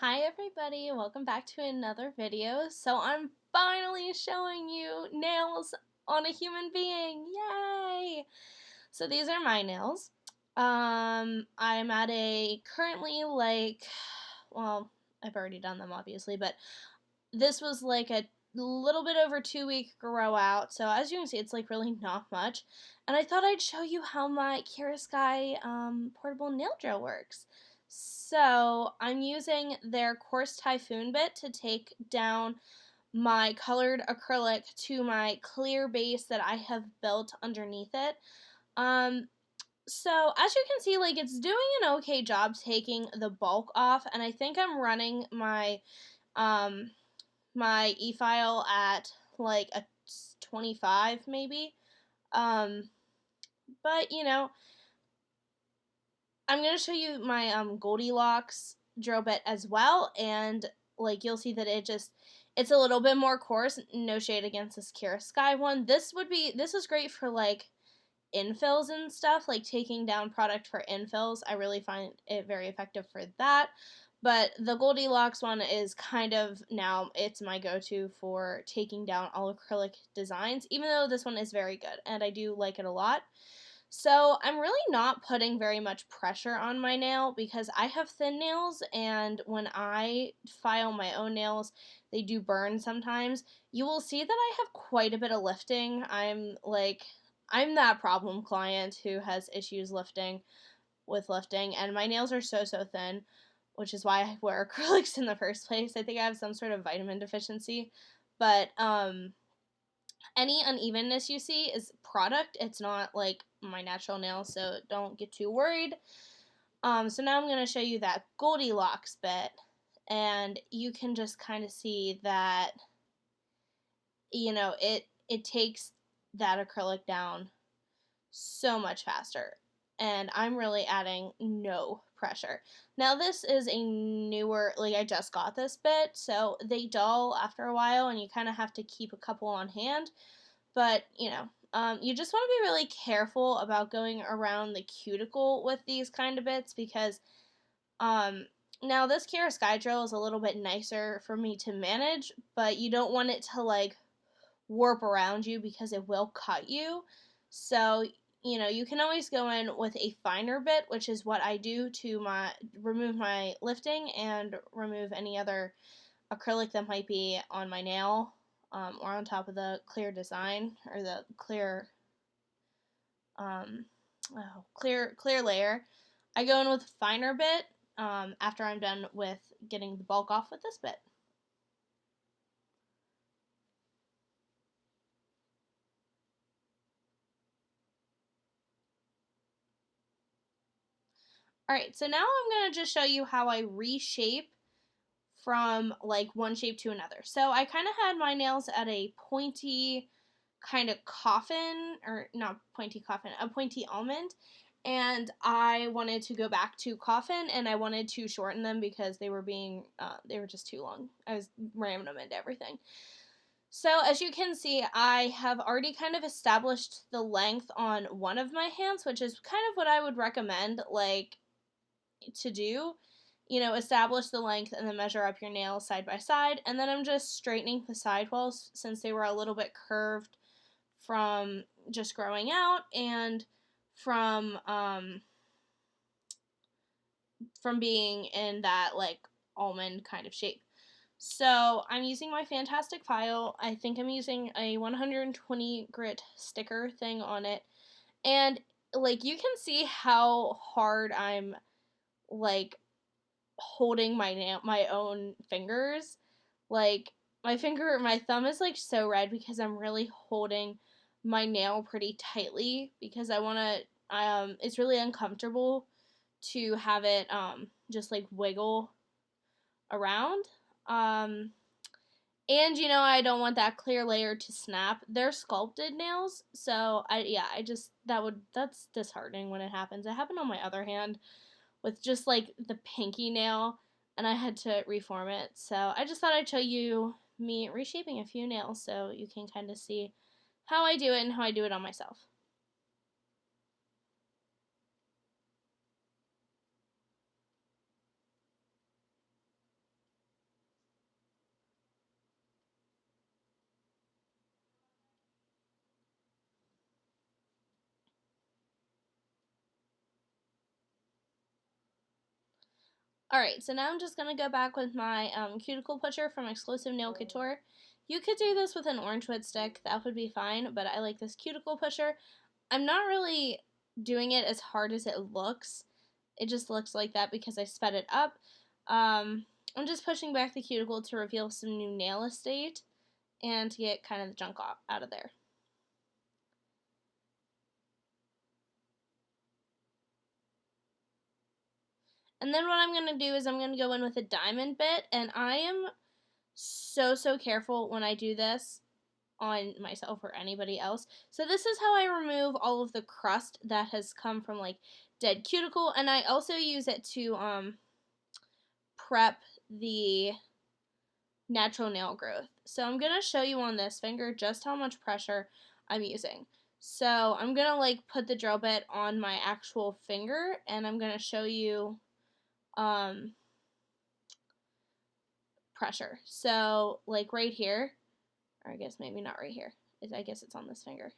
Hi everybody, welcome back to another video. So I'm finally showing you nails on a human being. Yay! So these are my nails. I'm at a currently well, I've already done them obviously, but this was like a little bit over 2 week grow out. So as you can see, it's like really not much. And I thought I'd show you how my Kiara Sky portable nail drill works. So I'm using their coarse Typhoon bit to take down my colored acrylic to my clear base that I have built underneath it. So as you can see, like it's doing an okay job taking the bulk off, and I think I'm running my my e-file at like a 25 maybe. But I'm going to show you my Goldilocks drill bit as well, and like you'll see that it's a little bit more coarse. No shade against this Kiara Sky one. This is great for like infills and stuff, like taking down product for infills. I really find it very effective for that. But the Goldilocks one is kind of now it's my go-to for taking down all acrylic designs, even though this one is very good and I do like it a lot. So I'm really not putting very much pressure on my nail because I have thin nails, and when I file my own nails, they do burn sometimes. You will see that I have quite a bit of lifting. I'm that problem client who has issues with lifting, and my nails are so thin, which is why I wear acrylics in the first place. I think I have some sort of vitamin deficiency. But any unevenness you see is product. It's not like my natural nail, so don't get too worried. So now I'm going to show you that Goldilocks bit, and you can just kind of see that, it takes that acrylic down so much faster, and I'm really adding no pressure. Now this is a newer, like I just got this bit, so they dull after a while and you kind of have to keep a couple on hand. But you just want to be really careful about going around the cuticle with these kind of bits, because now this Kiara Sky drill is a little bit nicer for me to manage, but you don't want it to like warp around you because it will cut you. So you can always go in with a finer bit, which is what I do to remove my lifting and remove any other acrylic that might be on my nail, or on top of the clear design, or the clear clear layer. I go in with a finer bit after I'm done with getting the bulk off with this bit. Alright, so now I'm going to just show you how I reshape from like one shape to another. So I kind of had my nails at a pointy kind of coffin, or not pointy coffin, a pointy almond, and I wanted to go back to coffin, and I wanted to shorten them because they were just too long. I was ramming them into everything. So as you can see, I have already kind of established the length on one of my hands, which is kind of what I would recommend like to do. Establish the length and then measure up your nails side by side. And then I'm just straightening the sidewalls since they were a little bit curved from just growing out and from being in that like almond kind of shape. So I'm using my fantastic file. I think I'm using a 120 grit sticker thing on it. And like you can see how hard I'm like holding my own fingers. Like my thumb is like so red because I'm really holding my nail pretty tightly because I want to it's really uncomfortable to have it just like wiggle around. And I don't want that clear layer to snap. They're sculpted nails, so that's disheartening when it happens. It happened on my other hand with just like the pinky nail, and I had to reform it. So I just thought I'd show you me reshaping a few nails so you can kind of see how I do it and how I do it on myself. Alright, so now I'm just going to go back with my Cuticle Pusher from Exclusive Nail Couture. You could do this with an orange wood stick, that would be fine, but I like this Cuticle Pusher. I'm not really doing it as hard as it looks. It just looks like that because I sped it up. I'm just pushing back the cuticle to reveal some new nail estate and to get kind of the junk out of there. And then what I'm going to do is I'm going to go in with a diamond bit, and I am so careful when I do this on myself or anybody else. So this is how I remove all of the crust that has come from like dead cuticle, and I also use it to prep the natural nail growth. So I'm going to show you on this finger just how much pressure I'm using. So I'm going to like put the drill bit on my actual finger, and I'm going to show you pressure. So like right here, or I guess maybe not right here. I guess it's on this finger.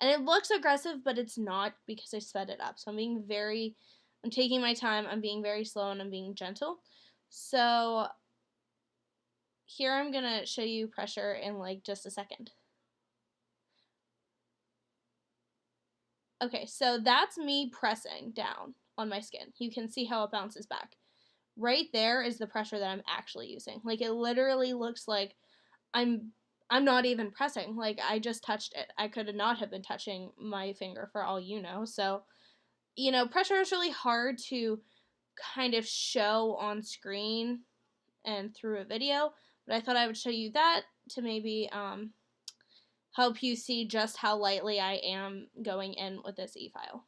And it looks aggressive, but it's not because I sped it up. So I'm taking my time, I'm being very slow, and I'm being gentle. So here I'm going to show you pressure in like just a second. Okay, so that's me pressing down on my skin. You can see how it bounces back. Right there is the pressure that I'm actually using. Like it literally looks like I'm not even pressing. Like I just touched it. I could not have been touching my finger for all you know. So, pressure is really hard to kind of show on screen and through a video, but I thought I would show you that to maybe help you see just how lightly I am going in with this e-file.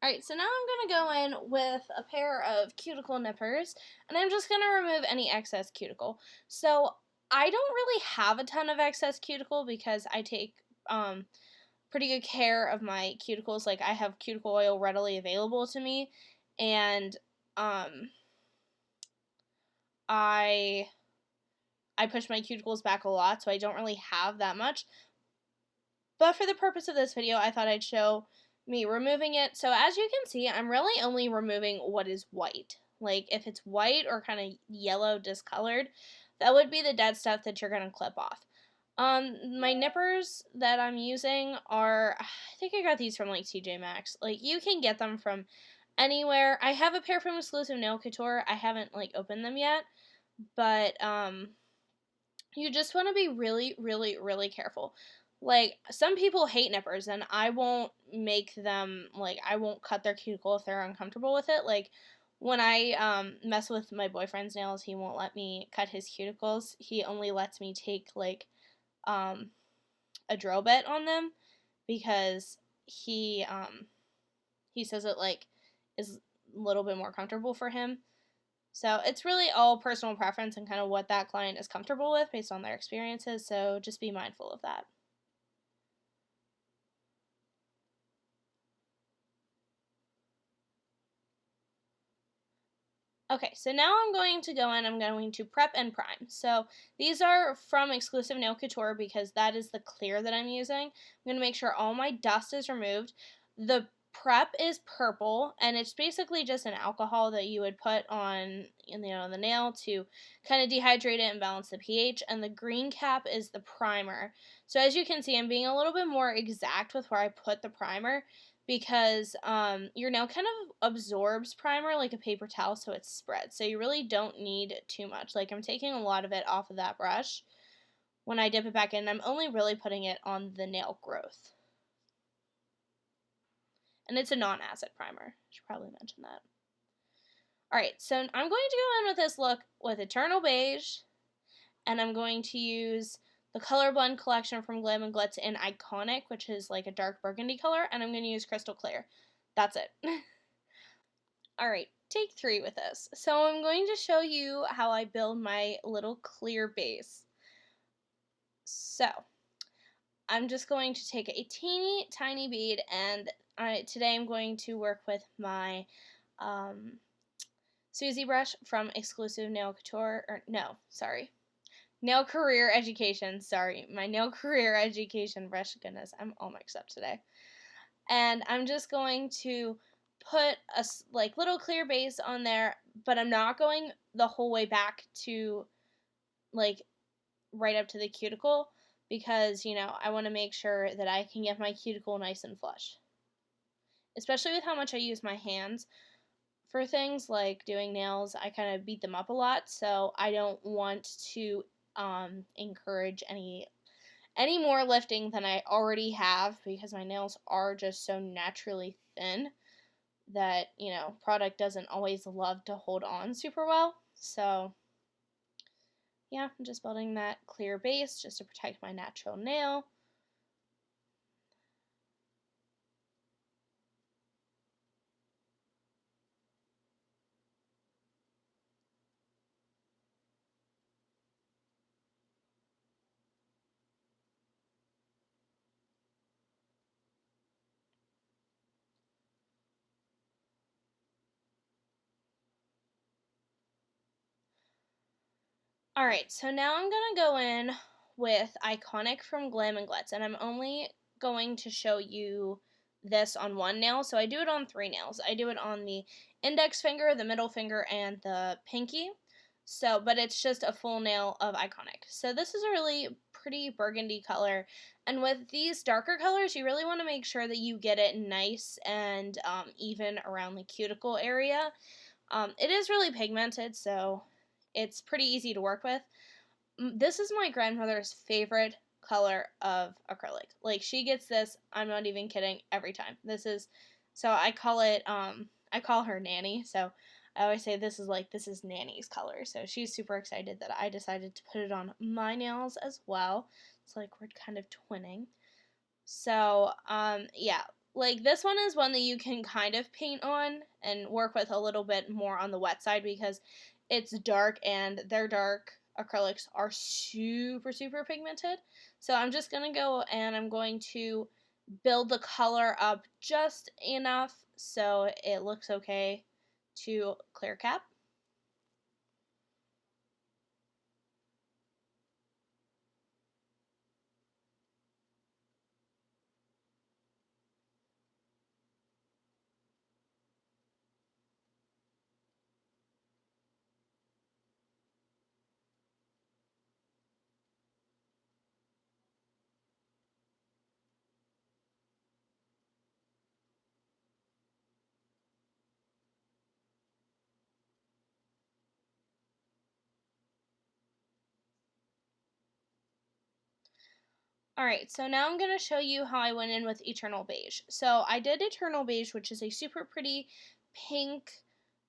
Alright, so now I'm going to go in with a pair of Cuticle Nippers, and I'm just going to remove any excess cuticle. So I don't really have a ton of excess cuticle because I take pretty good care of my cuticles. Like I have cuticle oil readily available to me, and I push my cuticles back a lot, so I don't really have that much. But for the purpose of this video, I thought I'd show me removing it. So as you can see, I'm really only removing what is white. Like if it's white or kind of yellow discolored, that would be the dead stuff that you're going to clip off. My nippers that I'm using are, I think I got these from like TJ Maxx. Like you can get them from anywhere. I have a pair from Exclusive Nail Couture. I haven't like opened them yet, but you just want to be really careful. Like some people hate nippers, and I won't make them, like I won't cut their cuticle if they're uncomfortable with it. Like when I mess with my boyfriend's nails, he won't let me cut his cuticles. He only lets me take like a drill bit on them because he says it like is a little bit more comfortable for him. So it's really all personal preference and kind of what that client is comfortable with based on their experiences, so just be mindful of that. Okay, so now I'm going to go in, I'm going to prep and prime. So these are from Exclusive Nail Couture because that is the clear that I'm using. I'm going to make sure all my dust is removed. The prep is purple, and it's basically just an alcohol that you would put on the nail to kind of dehydrate it and balance the pH, and the green cap is the primer. So as you can see, I'm being a little bit more exact with where I put the primer because your nail kind of absorbs primer like a paper towel, so it spreads. So you really don't need too much. Like I'm taking a lot of it off of that brush when I dip it back in. I'm only really putting it on the nail growth. And it's a non-acid primer. I should probably mention that. Alright, so I'm going to go in with this look with Eternal Beige, and I'm going to use the Color Blend collection from Glam and Glits in Iconic, which is like a dark burgundy color, and I'm going to use Crystal Clear. That's it. Alright, take 3 with this. So I'm going to show you how I build my little clear base. So, I'm just going to take a teeny tiny bead, and today I'm going to work with my Susie brush from Exclusive Nail Couture, Nail Career Education. Sorry, my Nail Career Education brush. Goodness, I'm all mixed up today. And I'm just going to put a like little clear base on there, but I'm not going the whole way back to like right up to the cuticle because, you know, I want to make sure that I can get my cuticle nice and flush. Especially with how much I use my hands for things like doing nails, I kind of beat them up a lot, so I don't want to encourage any more lifting than I already have because my nails are just so naturally thin that, you know, product doesn't always love to hold on super well. So yeah, I'm just building that clear base just to protect my natural nail. Alright, so now I'm going to go in with Iconic from Glam and Glits, and I'm only going to show you this on one nail, so I do it on 3 nails. I do it on the index finger, the middle finger, and the pinky, so, but it's just a full nail of Iconic. So this is a really pretty burgundy color, and with these darker colors, you really want to make sure that you get it nice and even around the cuticle area. It is really pigmented, so it's pretty easy to work with. This is my grandmother's favorite color of acrylic. Like, she gets this, I'm not even kidding, every time. This is, so I call it, I call her Nanny, so I always say this is Nanny's color. So she's super excited that I decided to put it on my nails as well. It's like we're kind of twinning. So, yeah, like this one is one that you can kind of paint on and work with a little bit more on the wet side because it's dark and their dark acrylics are super, super pigmented. So I'm just going to go and I'm going to build the color up just enough so it looks okay to clear cap. Alright, so now I'm going to show you how I went in with Eternal Beige. So I did Eternal Beige, which is a super pretty pink,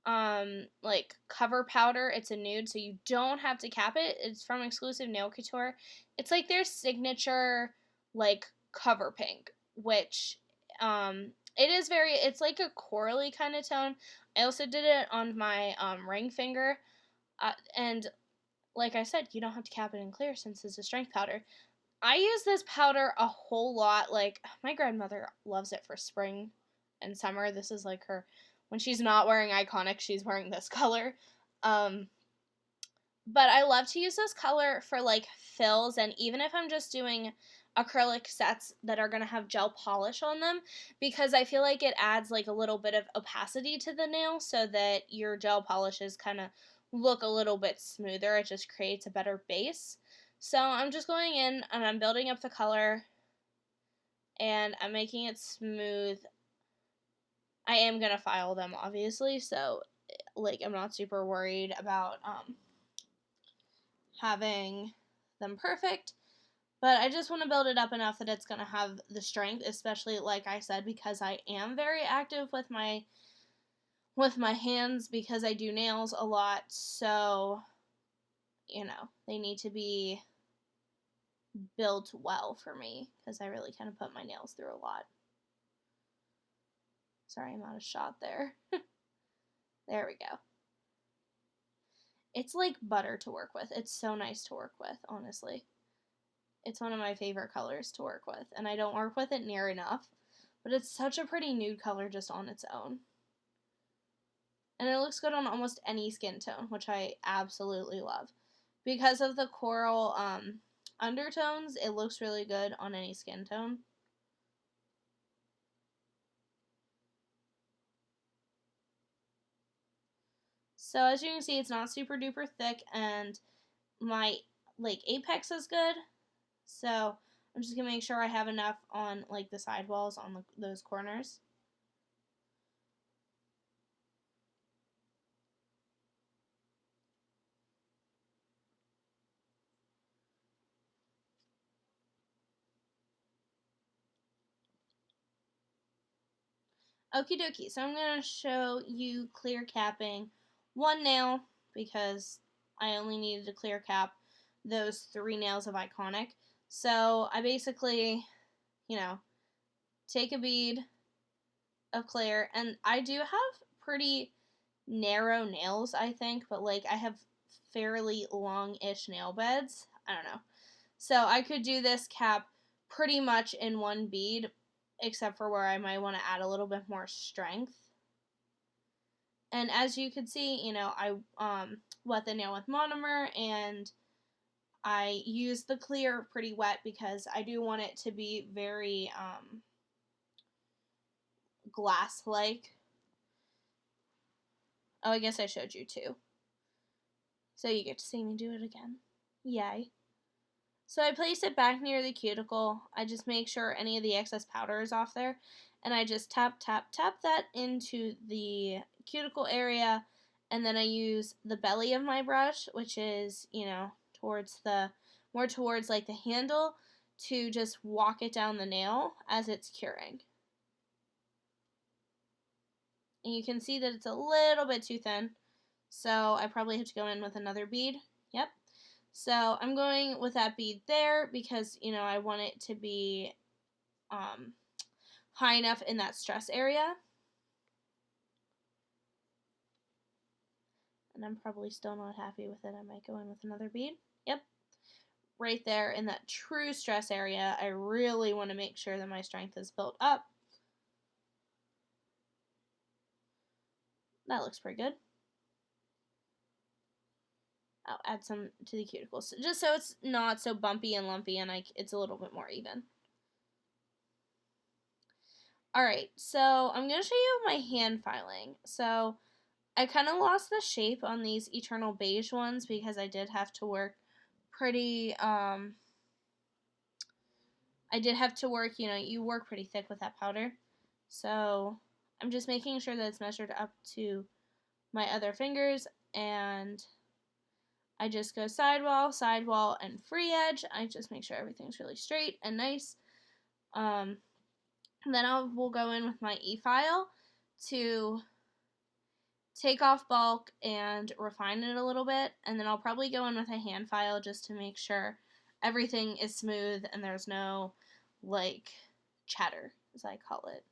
like cover powder. It's a nude, so you don't have to cap it. It's from Exclusive Nail Couture. It's like their signature, like, cover pink, which, it is it's like a corally kind of tone. I also did it on my, ring finger, and like I said, you don't have to cap it in clear since it's a strength powder. I use this powder a whole lot. Like, my grandmother loves it for spring and summer. This is like her, when she's not wearing Iconic, she's wearing this color. Um, but I love to use this color for like fills, and even if I'm just doing acrylic sets that are going to have gel polish on them, because I feel like it adds like a little bit of opacity to the nail so that your gel polishes kind of look a little bit smoother. It just creates a better base. So I'm just going in and I'm building up the color and I'm making it smooth. I am going to file them, obviously, so like I'm not super worried about having them perfect, but I just want to build it up enough that it's going to have the strength, especially like I said, because I am very active with my hands because I do nails a lot, so you know, they need to be built well for me because I really kind of put my nails through a lot. Sorry, I'm out of shot there. There we go. It's like butter to work with. It's so nice to work with, honestly. It's one of my favorite colors to work with, and I don't work with it near enough, but it's such a pretty nude color just on its own. And it looks good on almost any skin tone, which I absolutely love. Because of the coral undertones, it looks really good on any skin tone. So as you can see, it's not super duper thick, and my like apex is good. So I'm just gonna make sure I have enough on like the sidewalls on those corners. Okie dokie, so I'm going to show you clear capping one nail because I only needed to clear cap those 3 nails of Iconic. So I basically, take a bead of clear, and I do have pretty narrow nails, I think, but like I have fairly long-ish nail beds. I don't know. So I could do this cap pretty much in one bead, except for where I might want to add a little bit more strength. And as you can see, I wet the nail with monomer, and I use the clear pretty wet because I do want it to be very glass-like. Oh, I guess I showed you too. So you get to see me do it again. Yay. So I place it back near the cuticle. I just make sure any of the excess powder is off there. And I just tap, tap, tap that into the cuticle area. And then I use the belly of my brush, which is, more towards like the handle, to just walk it down the nail as it's curing. And you can see that it's a little bit too thin. So I probably have to go in with another bead. Yep. So I'm going with that bead there because, I want it to be high enough in that stress area. And I'm probably still not happy with it. I might go in with another bead. Yep. Right there in that true stress area, I really want to make sure that my strength is built up. That looks pretty good. I'll add some to the cuticles, just so it's not so bumpy and lumpy and it's a little bit more even. Alright, so I'm going to show you my hand filing. So I kind of lost the shape on these Eternal Beige ones because I did have to work pretty, you work pretty thick with that powder. So I'm just making sure that it's measured up to my other fingers, and I just go sidewall, sidewall, and free edge. I just make sure everything's really straight and nice. Then we'll go in with my e-file to take off bulk and refine it a little bit, and then I'll probably go in with a hand file just to make sure everything is smooth and there's no like chatter, as I call it.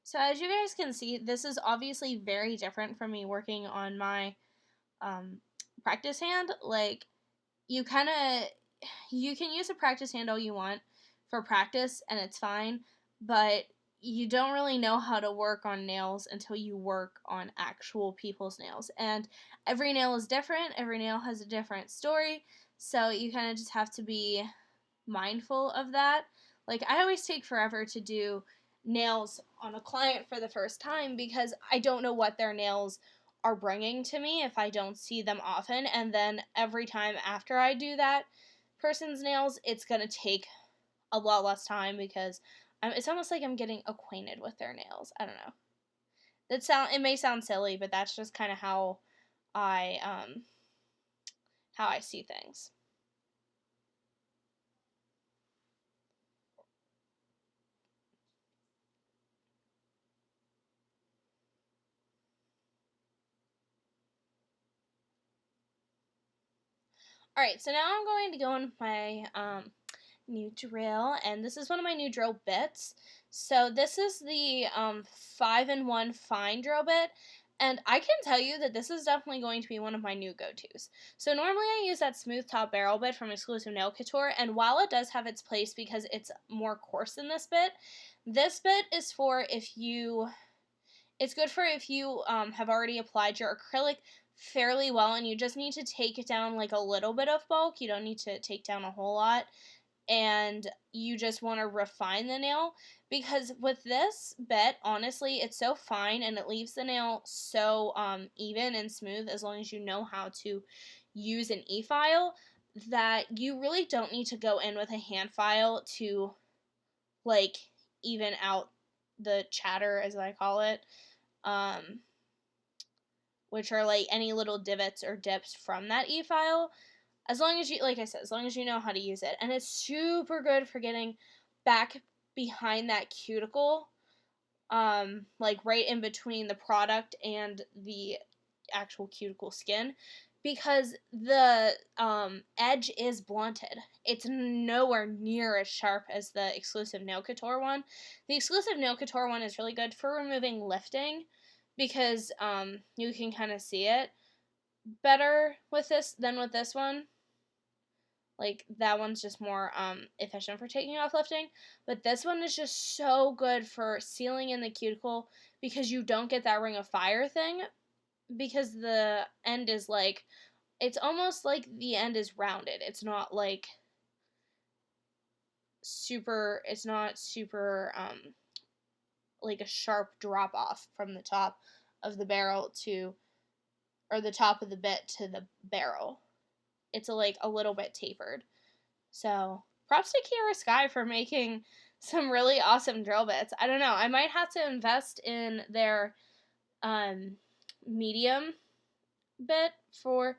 So as you guys can see, this is obviously very different from me working on my practice hand. Like, you can use a practice hand all you want for practice, and it's fine, but you don't really know how to work on nails until you work on actual people's nails. And every nail is different, every nail has a different story, so you kind of just have to be mindful of that. Like, I always take forever to do nails on a client for the first time because I don't know what their nails are bringing to me if I don't see them often, and then every time after I do that person's nails, it's gonna take a lot less time because it's almost like I'm getting acquainted with their nails. I don't know. It may sound silly, but that's just kind of how I see things. Alright, so now I'm going to go in my new drill, and this is one of my new drill bits. So this is the 5-in-1 fine drill bit, And I can tell you that this is definitely going to be one of my new go-tos. So normally I use that smooth top barrel bit from Exclusive Nail Couture, and while it does have its place because it's more coarse than this bit is for if you, it's good for if you have already applied your acrylic fairly well and you just need to take down like a little bit of bulk. You don't need to take down a whole lot. And you just want to refine the nail, because with this bit, honestly, it's so fine and it leaves the nail so even and smooth as long as you know how to use an e-file, that you really don't need to go in with a hand file to like even out the chatter, as I call it, which are like any little divots or dips from that e-file. As long as you, like I said, as long as you know how to use it. And it's super good for getting back behind that cuticle, like right in between the product and the actual cuticle skin, because the edge is blunted. It's nowhere near as sharp as the Exclusive Nail Couture one. The Exclusive Nail Couture one is really good for removing lifting, because you can kind of see it better with this than with this one. Like, that one's just more efficient for taking off lifting. But this one is just so good for sealing in the cuticle, because you don't get that ring of fire thing. Because the end is like, it's almost like the end is rounded. It's not like super, like a sharp drop off from the top of the barrel to, or the top of the bit to the barrel. It's like a little bit tapered. So, props to Kiara Sky for making some really awesome drill bits. I don't know, I might have to invest in their medium bit for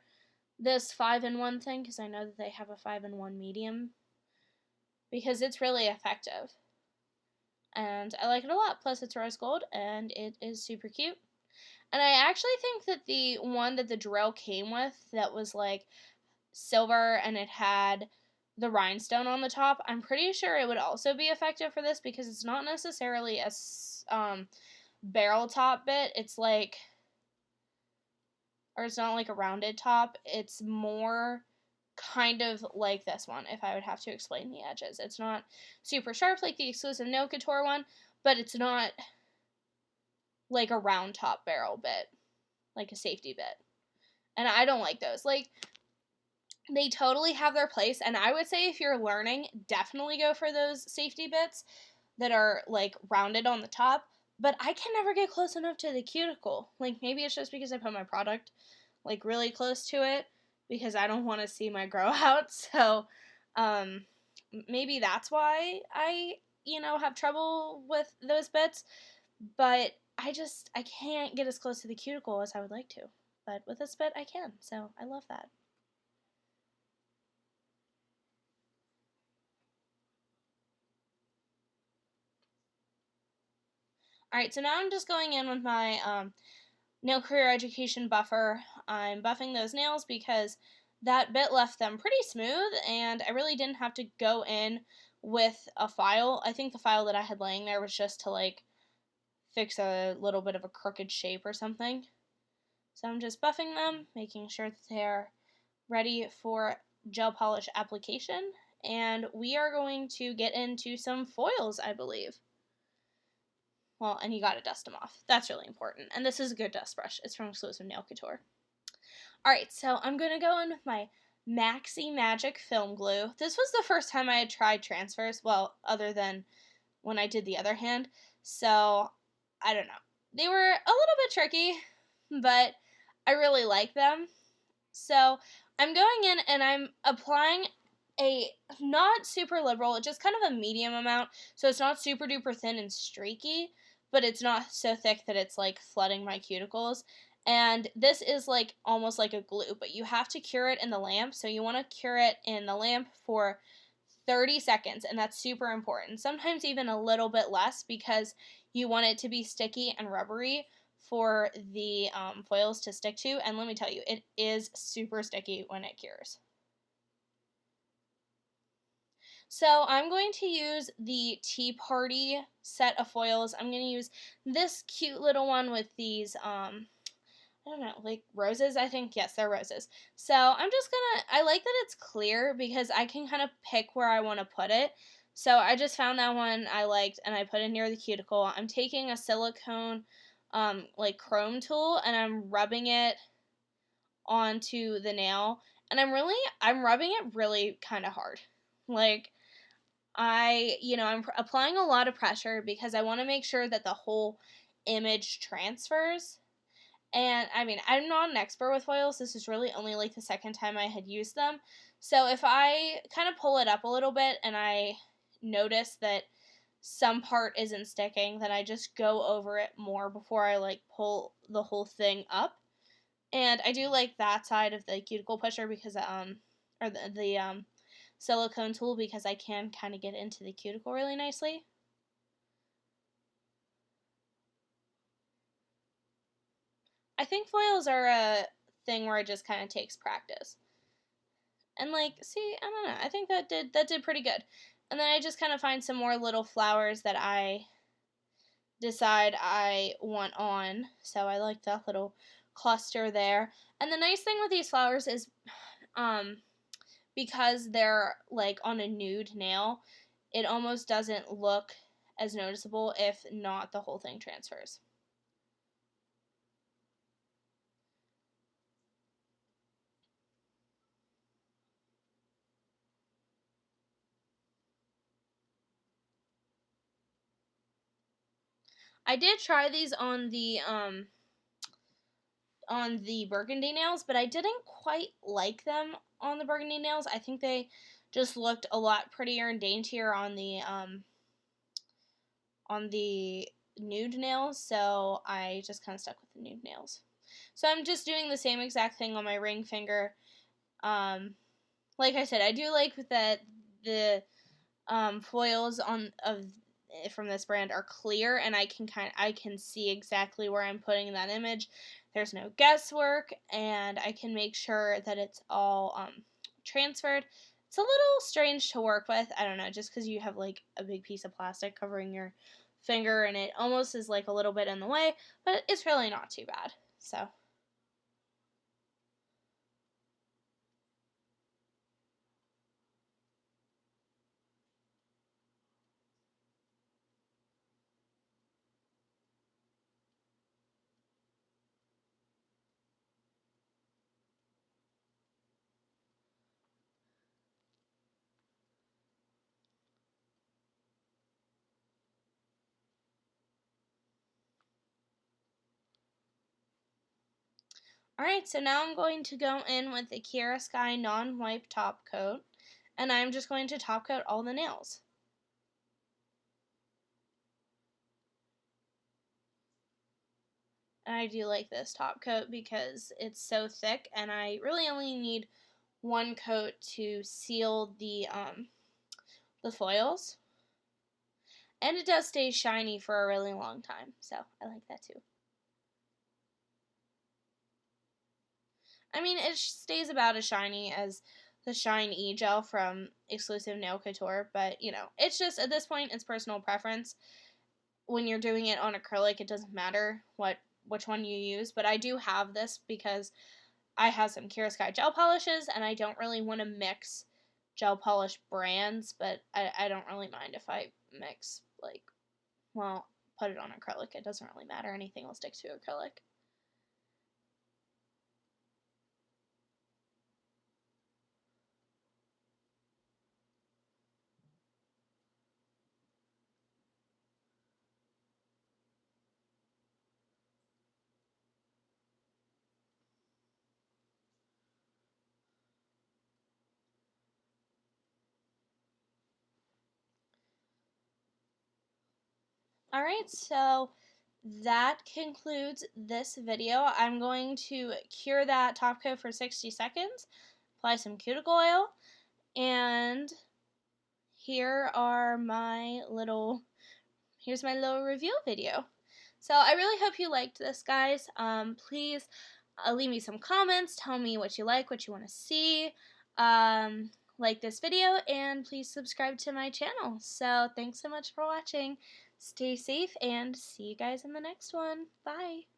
this 5-in-1 thing, because I know that they have a 5-in-1 medium, because it's really effective. And I like it a lot. Plus, it's rose gold, and it is super cute. And I actually think that the one that the drill came with, that was like silver and it had the rhinestone on the top, I'm pretty sure it would also be effective for this, because it's not necessarily a barrel top bit. It's like, or it's not like a rounded top. It's more kind of like this one, if I would have to explain the edges. It's not super sharp like the Exclusive Nail Couture one, but it's not like a round top barrel bit, like a safety bit. And I don't like those. Like, they totally have their place, and I would say if you're learning, definitely go for those safety bits that are like rounded on the top. But I can never get close enough to the cuticle. Like, maybe it's just because I put my product like really close to it, because I don't want to see my grow out. So maybe that's why I have trouble with those bits. But I can't get as close to the cuticle as I would like to. But with this bit I can, so I love that. Alright, so now I'm just going in with my nail career education buffer. I'm buffing those nails because that bit left them pretty smooth, and I really didn't have to go in with a file. I think the file that I had laying there was just to like fix a little bit of a crooked shape or something. So I'm just buffing them, making sure that they're ready for gel polish application, and we are going to get into some foils, I believe. Well, and you gotta dust them off. That's really important. And this is a good dust brush. It's from Exclusive Nail Couture. Alright, so I'm gonna go in with my Maxi Magic Film Glue. This was the first time I had tried transfers, well, other than when I did the other hand. So, I don't know. They were a little bit tricky, but I really like them. So, I'm going in and I'm applying a not super liberal, just kind of a medium amount, so it's not super duper thin and streaky, but it's not so thick that it's like flooding my cuticles. And this is like almost like a glue, but you have to cure it in the lamp, so you want to cure it in the lamp for 30 seconds, and that's super important. Sometimes even a little bit less, because you want it to be sticky and rubbery for the foils to stick to, and let me tell you, it is super sticky when it cures. So I'm going to use the Tea Party set of foils. I'm going to use this cute little one with these I don't know, like roses, I think. Yes, they're roses. So I'm just gonna, I like that it's clear because I can kind of pick where I want to put it. So I just found that one I liked and I put it near the cuticle. I'm taking a silicone, like chrome tool, and I'm rubbing it onto the nail. And I'm rubbing it really kind of hard. Like, I'm applying a lot of pressure because I want to make sure that the whole image transfers. And I mean, I'm not an expert with foils. This is really only like the second time I had used them. So if I kind of pull it up a little bit and I notice that some part isn't sticking, then I just go over it more before I like pull the whole thing up. And I do like that side of the cuticle pusher because or the silicone tool, because I can kind of get into the cuticle really nicely. I think foils are a thing where it just kind of takes practice. And like, see, I don't know. I think that did pretty good. And then I just kind of find some more little flowers that I decide I want on. So I like that little cluster there. And the nice thing with these flowers is because they're like on a nude nail, it almost doesn't look as noticeable if not the whole thing transfers. I did try these on the burgundy nails, but I didn't quite like them on the burgundy nails. I think they just looked a lot prettier and daintier on the nude nails, so I just kind of stuck with the nude nails. So I'm just doing the same exact thing on my ring finger. Like I said, I do like that the foils from this brand are clear, and I can see exactly where I'm putting that image. There's no guesswork, and I can make sure that it's all transferred. It's a little strange to work with. I don't know, just because you have like a big piece of plastic covering your finger, and it almost is like a little bit in the way, but it's really not too bad. So. Alright, so now I'm going to go in with the Kiara Sky non-wipe top coat, and I'm just going to top coat all the nails. And I do like this top coat because it's so thick, and I really only need one coat to seal the foils. And it does stay shiny for a really long time, so I like that too. I mean, it stays about as shiny as the Shine E-Gel from Exclusive Nail Couture, but, it's just, at this point, it's personal preference. When you're doing it on acrylic, it doesn't matter which one you use, but I do have this because I have some Kiara Sky gel polishes, and I don't really want to mix gel polish brands, but I don't really mind if I mix, put it on acrylic. It doesn't really matter. Anything will stick to acrylic. Alright, so that concludes this video. I'm going to cure that top coat for 60 seconds, apply some cuticle oil, and here's my little review video. So I really hope you liked this, guys. Please leave me some comments. Tell me what you like, what you want to see. Like this video, and please subscribe to my channel. So thanks so much for watching. Stay safe, and see you guys in the next one. Bye.